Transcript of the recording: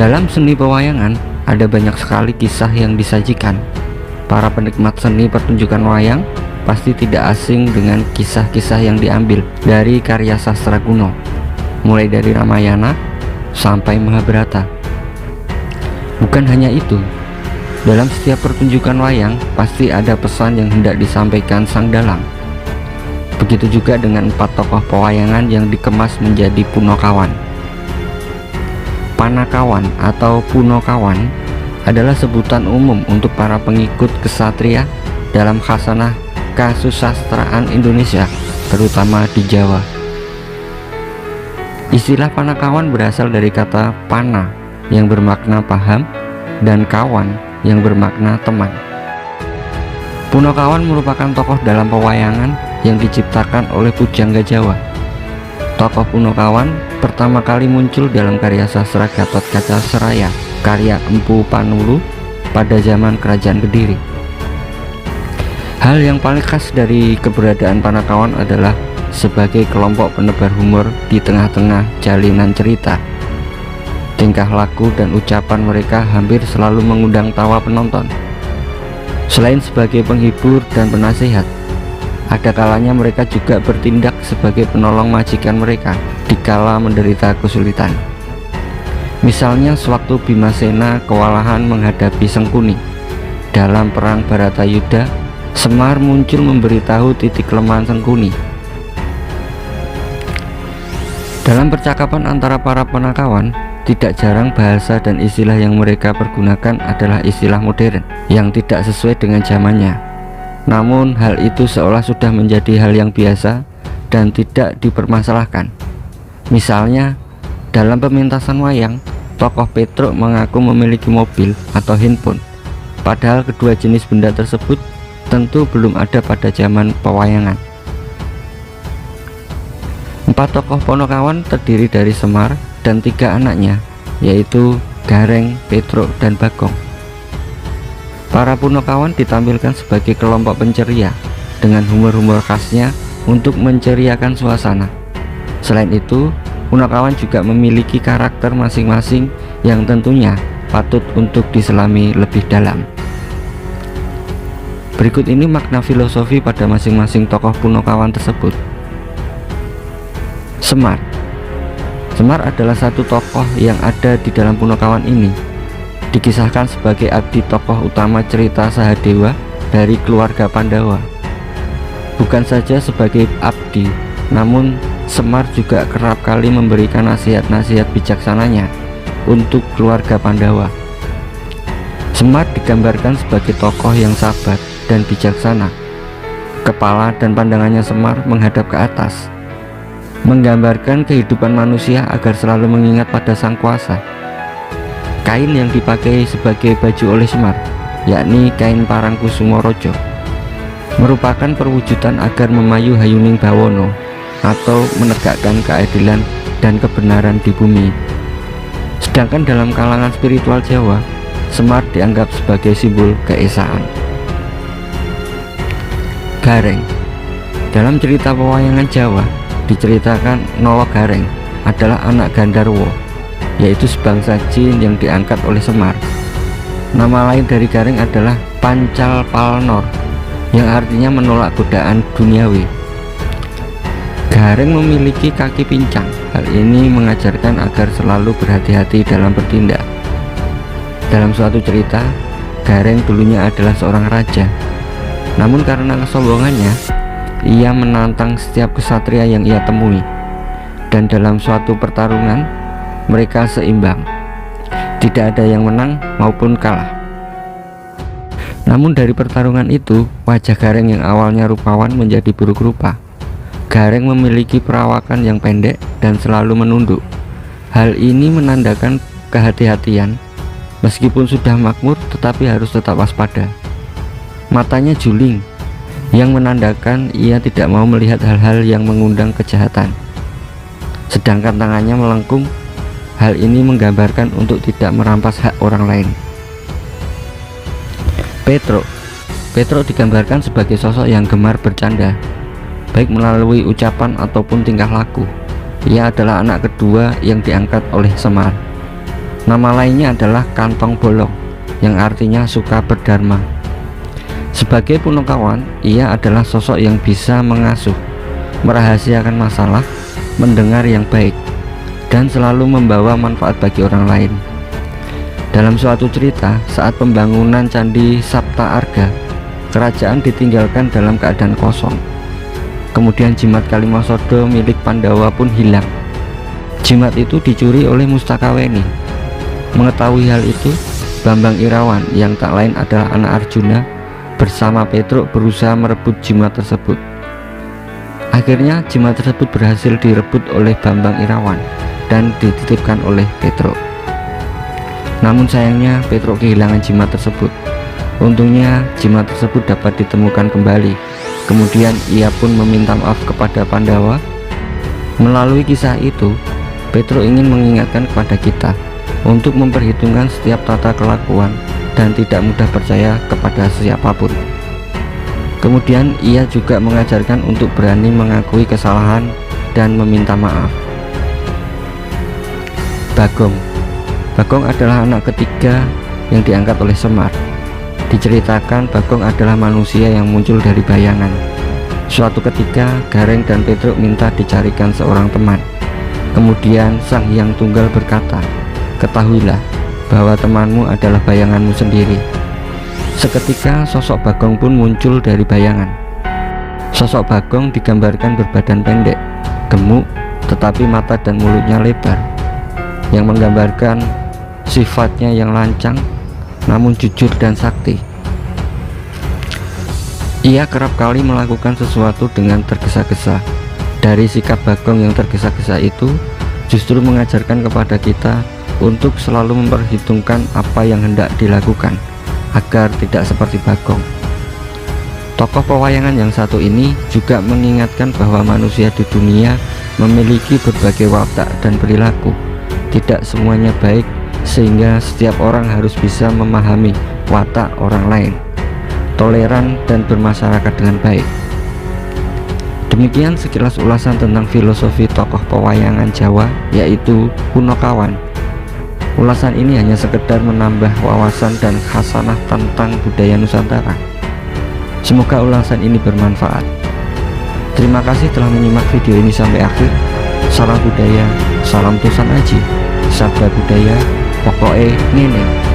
Dalam seni pewayangan, ada banyak sekali kisah yang disajikan. Para penikmat seni pertunjukan wayang pasti tidak asing dengan kisah-kisah yang diambil dari karya sastra kuno, mulai dari Ramayana sampai Mahabharata. Bukan hanya itu, dalam setiap pertunjukan wayang pasti ada pesan yang hendak disampaikan sang dalang. Begitu juga dengan 4 tokoh pewayangan yang dikemas menjadi Punakawan. Panakawan atau Punakawan adalah sebutan umum untuk para pengikut kesatria dalam khasanah kasusastraan Indonesia, terutama di Jawa. Istilah Panakawan berasal dari kata pana yang bermakna paham dan kawan yang bermakna teman. Punakawan merupakan tokoh dalam pewayangan yang diciptakan oleh pujangga Jawa. Tokoh Punakawan pertama kali muncul dalam karya sastra Gatot Kaca Seraya karya Empu Panulu pada zaman Kerajaan Kediri. Hal yang paling khas dari keberadaan Panakawan adalah sebagai kelompok penebar humor di tengah-tengah jalinan cerita. Tingkah laku dan ucapan mereka hampir selalu mengundang tawa penonton. Selain sebagai penghibur dan penasihat, ada kalanya mereka juga bertindak sebagai penolong majikan mereka dikala menderita kesulitan. Misalnya sewaktu Bimasena kewalahan menghadapi Sengkuni dalam perang Baratayuda, Semar muncul memberitahu titik kelemahan Sengkuni. Dalam percakapan antara para Panakawan, tidak jarang bahasa dan istilah yang mereka pergunakan adalah istilah modern yang tidak sesuai dengan zamannya. Namun hal itu seolah sudah menjadi hal yang biasa dan tidak dipermasalahkan. Misalnya dalam pementasan wayang, tokoh Petruk mengaku memiliki mobil atau handphone, padahal kedua jenis benda tersebut tentu belum ada pada zaman pewayangan. 4 tokoh Punakawan terdiri dari Semar dan 3 anaknya, yaitu Gareng, Petruk, dan Bagong. Para Punakawan ditampilkan sebagai kelompok penceria dengan humor-humor khasnya untuk menceriakan suasana. Selain itu, Punakawan juga memiliki karakter masing-masing yang tentunya patut untuk diselami lebih dalam. Berikut ini makna filosofi pada masing-masing tokoh Punakawan tersebut. Semar adalah satu tokoh yang ada di dalam Punakawan ini. Dikisahkan sebagai abdi tokoh utama cerita Sahadewa dari keluarga Pandawa. Bukan saja sebagai abdi, namun Semar juga kerap kali memberikan nasihat-nasihat bijaksananya untuk keluarga Pandawa. Semar digambarkan sebagai tokoh yang sabar dan bijaksana. Kepala dan pandangannya Semar menghadap ke atas, menggambarkan kehidupan manusia agar selalu mengingat pada sang kuasa. Kain yang dipakai sebagai baju oleh Semar, yakni kain Parangkusumo Rojo, merupakan perwujudan agar memayu hayuning bawono atau menegakkan keadilan dan kebenaran di bumi. Sedangkan dalam kalangan spiritual Jawa, Semar dianggap sebagai simbol keesaan. Gareng. Dalam cerita pewayangan Jawa diceritakan Nolo Gareng adalah anak Gandarwo, yaitu sebangsa jin yang diangkat oleh Semar. Nama lain dari Gareng adalah Pancal Palnor, yang artinya menolak godaan duniawi. Gareng memiliki kaki pincang. Hal ini mengajarkan agar selalu berhati-hati dalam bertindak. Dalam suatu cerita, Gareng dulunya adalah seorang raja. Namun karena kesombongannya, ia menantang setiap kesatria yang ia temui. Dan dalam suatu pertarungan, mereka seimbang. Tidak ada yang menang maupun kalah. Namun dari pertarungan itu, wajah Gareng yang awalnya rupawan menjadi buruk rupa. Gareng memiliki perawakan yang pendek dan selalu menunduk. Hal ini menandakan kehati-hatian. Meskipun sudah makmur, tetapi harus tetap waspada. Matanya juling, yang menandakan ia tidak mau melihat hal-hal yang mengundang kejahatan. Sedangkan tangannya melengkung. Hal ini menggambarkan untuk tidak merampas hak orang lain. Petruk digambarkan sebagai sosok yang gemar bercanda, baik melalui ucapan ataupun tingkah laku. Ia adalah anak kedua yang diangkat oleh Semar. Nama lainnya adalah Kantong Bolong, yang artinya suka berdharma. Sebagai Punokawan, ia adalah sosok yang bisa mengasuh, merahasiakan masalah, mendengar yang baik, dan selalu membawa manfaat bagi orang lain. Dalam suatu cerita, saat pembangunan Candi Sapta Arga, kerajaan ditinggalkan dalam keadaan kosong. Kemudian jimat Kalimasodo milik Pandawa pun hilang. Jimat itu dicuri oleh Mustakaweni. Mengetahui hal itu, Bambang Irawan yang tak lain adalah anak Arjuna bersama Petruk berusaha merebut jimat tersebut. Akhirnya jimat tersebut berhasil direbut oleh Bambang Irawan dan dititipkan oleh Petruk. Namun sayangnya Petruk kehilangan jimat tersebut. Untungnya jimat tersebut dapat ditemukan kembali. Kemudian ia pun meminta maaf kepada Pandawa. Melalui kisah itu, Petruk ingin mengingatkan kepada kita untuk memperhitungkan setiap tata kelakuan dan tidak mudah percaya kepada siapapun. Kemudian ia juga mengajarkan untuk berani mengakui kesalahan dan meminta maaf. Bagong adalah anak ketiga yang diangkat oleh Semar. Diceritakan Bagong adalah manusia yang muncul dari bayangan. Suatu ketika Gareng dan Petruk minta dicarikan seorang teman. Kemudian Sang Hyang Tunggal berkata, "Ketahuilah bahwa temanmu adalah bayanganmu sendiri." Seketika sosok Bagong pun muncul dari bayangan. Sosok Bagong digambarkan berbadan pendek, gemuk, tetapi mata dan mulutnya lebar, yang menggambarkan sifatnya yang lancang namun jujur dan sakti. Ia kerap kali melakukan sesuatu dengan tergesa-gesa. Dari sikap Bagong yang tergesa-gesa itu justru mengajarkan kepada kita untuk selalu memperhitungkan apa yang hendak dilakukan agar tidak seperti Bagong. Tokoh pewayangan yang satu ini juga mengingatkan bahwa manusia di dunia memiliki berbagai watak dan perilaku. Tidak semuanya baik, sehingga setiap orang harus bisa memahami watak orang lain, toleran dan bermasyarakat dengan baik. Demikian sekilas ulasan tentang filosofi tokoh pewayangan Jawa, yaitu Punokawan. Ulasan ini hanya sekedar menambah wawasan dan khasanah tentang budaya Nusantara. Semoga ulasan ini bermanfaat. Terima kasih telah menyimak video ini sampai akhir. Salam budaya, salam Tusan Aji, sabda budaya, pokoknya neneng.